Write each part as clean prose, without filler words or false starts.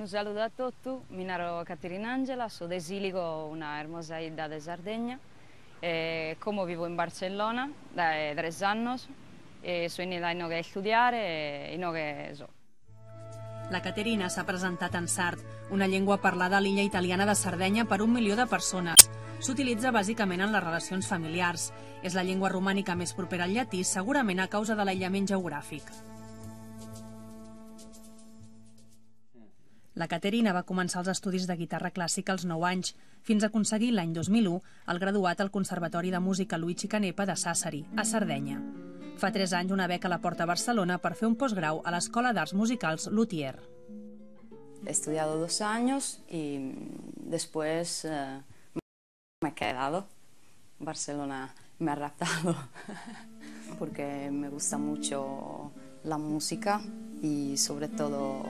Un saluto a tutti, mi naro Caterina Angela, sono de Siligo, una hermosa isla de Sardegna. Como vivo in Barcellona da 3 anni, sono in che studiare e che so. La Caterina s'ha presentat en sard, una llengua parlada a l'illa italiana de Sardenya per 1 milió de persones. S'utilitza bàsicament en les relacions familiars. És la llengua romànica més propera al llatí, segurament a causa de l'aïllament geogràfic. La Caterina va començar els estudis de guitarra clàssica als 9 anys, fins a aconseguir l'any 2001 el graduat al Conservatori de Música Luigi Canepa de Sassari, a Sardenya. Fa 3 anys una beca la porta a Barcelona per fer un postgrau a l'Escola d'Arts Musicals Luthier. He estudiado 2 años y después me he quedado. Barcelona me ha raptado porque me gusta mucho la música y sobre todo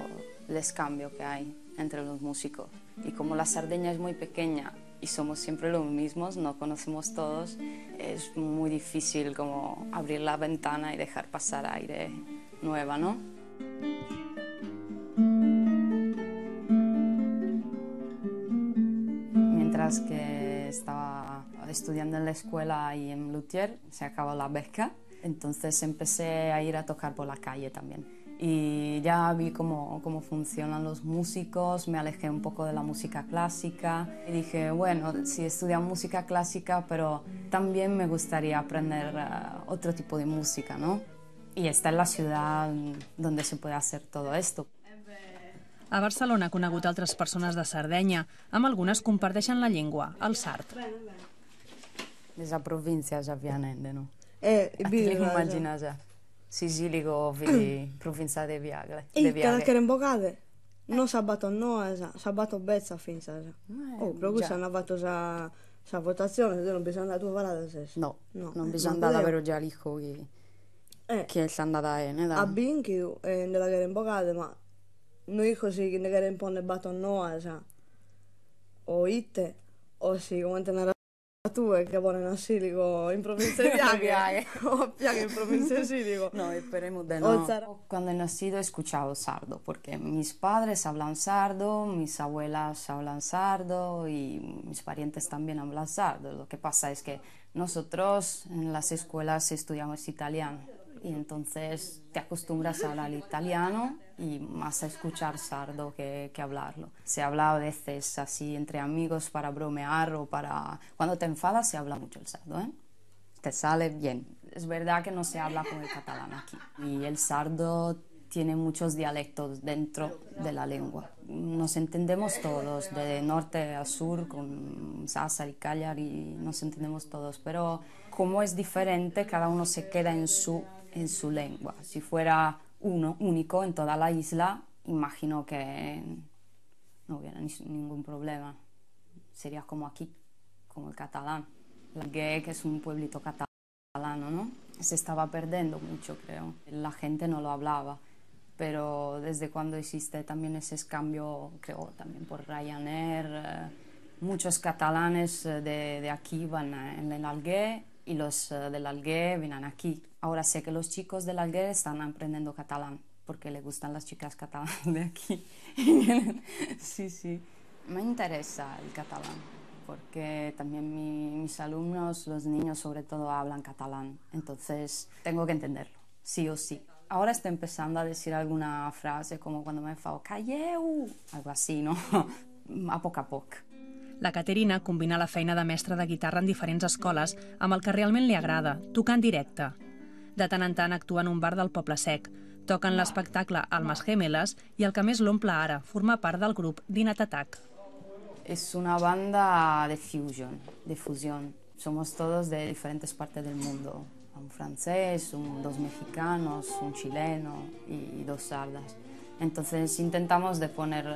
el cambio que hay entre los músicos. Y como la Sardeña es muy pequeña y somos siempre los mismos, no conocemos todos, es muy difícil como abrir la ventana y dejar pasar aire nueva, ¿no? Mientras que estaba estudiando en la escuela y en Luthier, se acabó la beca, entonces empecé a ir a tocar por la calle también. Y ya vi cómo funcionan los músicos, me alejé un poco de la música clásica y dije, bueno, sí estudio música clásica, pero también me gustaría aprender otro tipo de música, ¿no? Y esta es la ciudad donde se puede hacer todo esto. A Barcelona ha conegut altres persones de Sardenya, amb algunes comparteixen la llengua, el sard. Des la província ja viene, no? Immagina già. Sicilico, provincia de Viagle. I cada che imbocate, non sabato no, sabato bezza finza. Oh, però questo hanno fatto sa votazione, non bisogna andare a tua parata stesso. No, non bisogna andare a avere già l'hijo che sta andata bene. A binchi nella che imbocate, ma noi così che ne un po' ne battono no, o itte, o sì, come te ne tu che pone a Silico in provincia de Viague o Viague en provincia de Silico. No, esperemos de no. Cuando he nacido he escuchado sardo, porque mis padres hablan sardo, mis abuelas hablan sardo y mis parientes también hablan sardo. Lo que pasa es que nosotros en las escuelas estudiamos italiano y entonces te acostumbras a hablar italiano y más a escuchar sardo que hablarlo. Se habla a veces así entre amigos para bromear o para... Cuando te enfadas se habla mucho el sardo, ¿eh? Te sale bien. Es verdad que no se habla como el catalán aquí. Y el sardo tiene muchos dialectos dentro de la lengua. Nos entendemos todos, de norte a sur, con Sassari, Cagliari, nos entendemos todos. Pero como es diferente, cada uno se queda en su lengua. Si fuera uno único en toda la isla, imagino que no hubiera ningún problema. Sería como aquí, como el catalán. L'Alguer, que es un pueblito catalano, ¿no? Se estaba perdiendo mucho, creo. La gente no lo hablaba, pero desde cuando existe también ese cambio, creo también por Ryanair, muchos catalanes de aquí van en el Alguer y los del Alguer vienen aquí. Ahora sé que los chicos del Alguer están aprendiendo catalán porque les gustan las chicas catalanas de aquí. Sí, sí. Me interesa el catalán porque también mis alumnos, los niños sobre todo, hablan catalán. Entonces tengo que entenderlo, sí o sí. Ahora estoy empezando a decir alguna frase como cuando me enfado, calleu, algo así, ¿no? A poc a poc. La Caterina combina la feina de mestra de guitarra en diferents escoles amb el que realment li agrada, tocar en directe. De tant en tant actua en un bar del Poble Sec, toca en l'espectacle Almas Gemeles i el que més l'omple ara, forma part del grup Dinat Attack. Es una banda de fusión. Somos todos de diferentes partes del mundo. Un francés, 2 mexicanos, un chileno y 2 sardas. Entonces intentamos de poner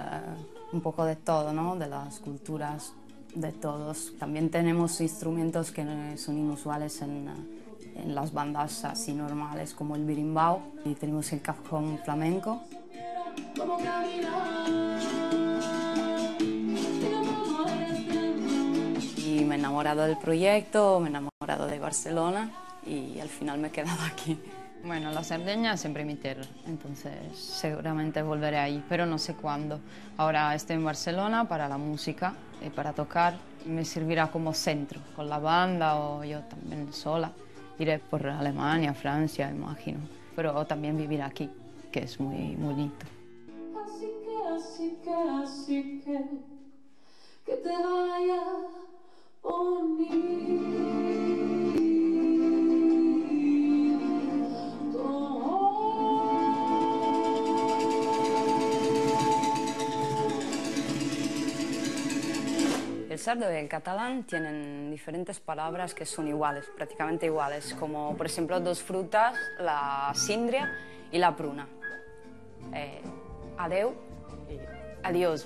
un poco de todo, ¿no? De las culturas de todos. También tenemos instrumentos que son inusuales en las bandas así normales, como el birimbau, y tenemos el cajón flamenco. Y me he enamorado del proyecto, me he enamorado de Barcelona y al final me he quedado aquí. Bueno, la Cerdeña es siempre mi tierra, entonces seguramente volveré ahí, pero no sé cuándo. Ahora estoy en Barcelona para la música y para tocar. Me servirá como centro, con la banda o yo también sola. Iré por Alemania, Francia, imagino, pero también vivir aquí, que es muy bonito. Así que te vaya El sardo y el catalán tienen diferentes palabras que son iguales, prácticamente iguales, como por ejemplo dos frutas, la síndria y la pruna. Adeu y adiós.